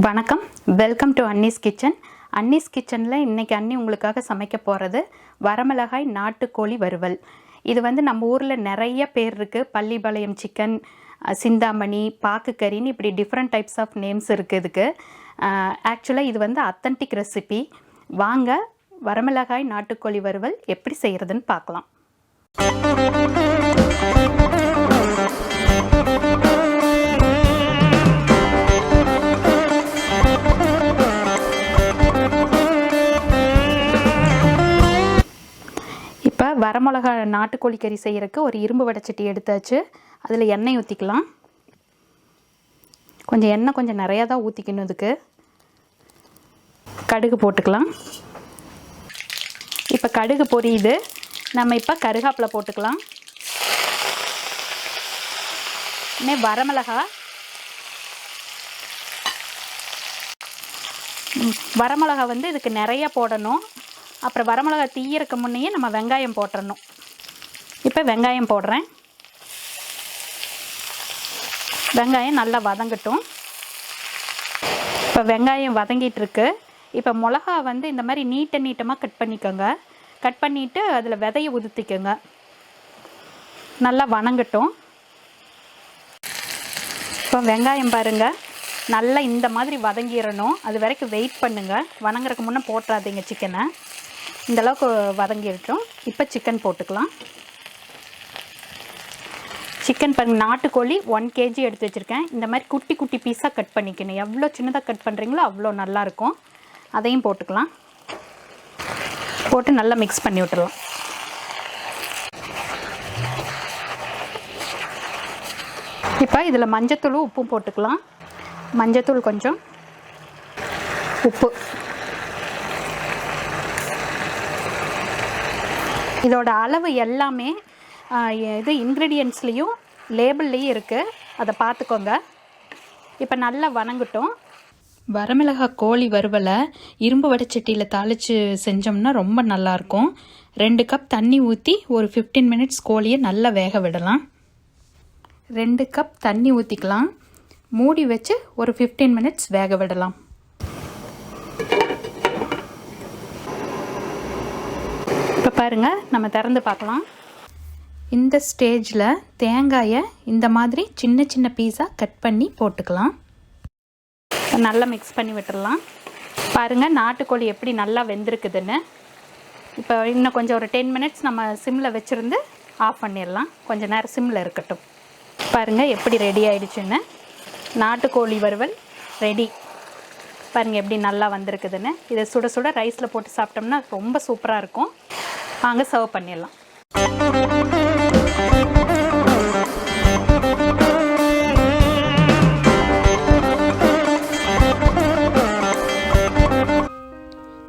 வணக்கம், welcome to Annie's kitchen. Annie's கிச்சனில் இன்றைக்கி அண்ணி உங்களுக்காக சமைக்க போகிறது வரமிளகாய் நாட்டுக்கோழி வறுவல். இது நம்ம ஊரில் நிறைய பேர் இருக்குது. பள்ளிப்பாளையம் சிக்கன், சிந்தாமணி, பாக்குக்கறின்னு இப்படி டிஃப்ரெண்ட் டைப்ஸ் ஆஃப் நேம்ஸ் இருக்குது இதுக்கு. ஆக்சுவலாக இது அத்தன்டிக் ரெசிபி. வாங்க வரமிளகாய் நாட்டுக்கோழி வறுவல் எப்படி செய்கிறதுன்னு பார்க்கலாம். வரமிளகா நாட்டுக்கோழி கறி செய்கிறதுக்கு ஒரு இரும்பு வடைச்சட்டி எடுத்தாச்சு. அதில் எண்ணெய் ஊற்றிக்கலாம். கொஞ்சம் எண்ணெய் கொஞ்சம் நிறையா தான் ஊற்றிக்கணும். இதுக்கு கடுகு போட்டுக்கலாம். இப்போ கடுகு பொரியுது. நம்ம இப்போ கருகாப்பிலை போட்டுக்கலாம். வரமிளகா இதுக்கு நிறையா போடணும். அப்புறம் வரமிளகா தீயறக்கு முன்னையே நம்ம வெங்காயம் போட்டுடணும். இப்போ வெங்காயம் போடுறேன். வெங்காயம் நல்லா வதங்கட்டும். இப்போ வெங்காயம் வதங்கிட்டுருக்கு. இப்போ மிளகா இந்த மாதிரி நீட்டமாக கட் பண்ணிக்கோங்க. கட் பண்ணிவிட்டு அதில் விதையை உதுத்திக்கோங்க. நல்லா வதங்கட்டும். இப்போ வெங்காயம் பாருங்கள், நல்லா இந்த மாதிரி வதங்கிடணும். அது வரைக்கும் வெயிட் பண்ணுங்கள். வதங்குறதுக்கு முன்னே போட்டுறாதீங்க சிக்கனை. இந்தளவுக்கு வதங்கிடட்டும். இப்போ சிக்கன் போட்டுக்கலாம். சிக்கன் நாட்டுக்கோழி 1 kg எடுத்து வச்சுருக்கேன். இந்த மாதிரி குட்டி குட்டி பீஸாக கட் பண்ணிக்கணும். எவ்வளோ சின்னதாக கட் பண்ணுறீங்களோ அவ்வளோ நல்லாயிருக்கும். அதையும் போட்டுக்கலாம். போட்டு நல்லா மிக்ஸ் பண்ணி விட்டுடலாம். இப்போ இதில் மஞ்சத்தூள் உப்பும் போட்டுக்கலாம். மஞ்சத்தூள் கொஞ்சம், உப்பு. இதோட அளவு எல்லாமே இன்க்ரீடியன்ட்ஸ்லேயும் லேபிள்லேயும் இருக்குது. அதை பார்த்துக்கோங்க. இப்போ நல்லா வதங்கட்டும். வரமிளகாய் கோழி வறுவலை இரும்பு வடைச்சட்டியில் தாளித்து செஞ்சோம்னா ரொம்ப நல்லாயிருக்கும். 2 கப் தண்ணி ஊற்றி ஒரு 15 minutes கோழியை நல்லா வேக விடலாம். 2 கப் தண்ணி ஊற்றிக்கலாம். மூடி வச்சு ஒரு 15 minutes வேக விடலாம். இப்போ பாருங்கள், நம்ம திறந்து பார்க்கலாம். இந்த ஸ்டேஜில் தேங்காயை இந்த மாதிரி சின்ன சின்ன பீஸாக கட் பண்ணி போட்டுக்கலாம். நல்லா மிக்ஸ் பண்ணி விட்டுடலாம். பாருங்கள், நாட்டுக்கோழி எப்படி நல்லா வெந்திருக்குதுன்னு. இப்போ இன்னும் கொஞ்சம் ஒரு 10 minutes நம்ம சிம்மில் வச்சுருந்து ஆஃப் பண்ணிடலாம். கொஞ்சம் நேரம் சிம்மில் இருக்கட்டும். பாருங்கள் எப்படி ரெடி ஆகிடுச்சுன்னு. நாட்டுக்கோழி வறுவல் ரெடி. பாருங்கள் எப்படி நல்லா வந்திருக்குதுன்னு. இதை சுட சுட ரைஸில் போட்டு சாப்பிட்டோம்னா ரொம்ப சூப்பராக இருக்கும். வாங்க சர்வ் பண்ணிடலாம்.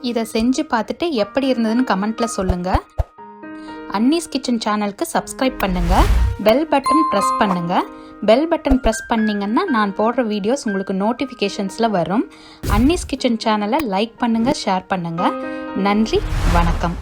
இதை செஞ்சு பார்த்துட்டு எப்படி இருந்ததுன்னு கமெண்ட்டில் சொல்லுங்கள். அன்னீஸ் கிச்சன் சேனலுக்கு சப்ஸ்கிரைப் பண்ணுங்கள். பெல் பட்டன் ப்ரெஸ் பண்ணுங்கள். பெல் பட்டன் ப்ரெஸ் பண்ணிங்கன்னா நான் போடுற வீடியோஸ் உங்களுக்கு நோட்டிஃபிகேஷன்ஸில் வரும். அன்னீஸ் கிச்சன் சேனலை லைக் பண்ணுங்கள், ஷேர் பண்ணுங்கள். நன்றி, வணக்கம்.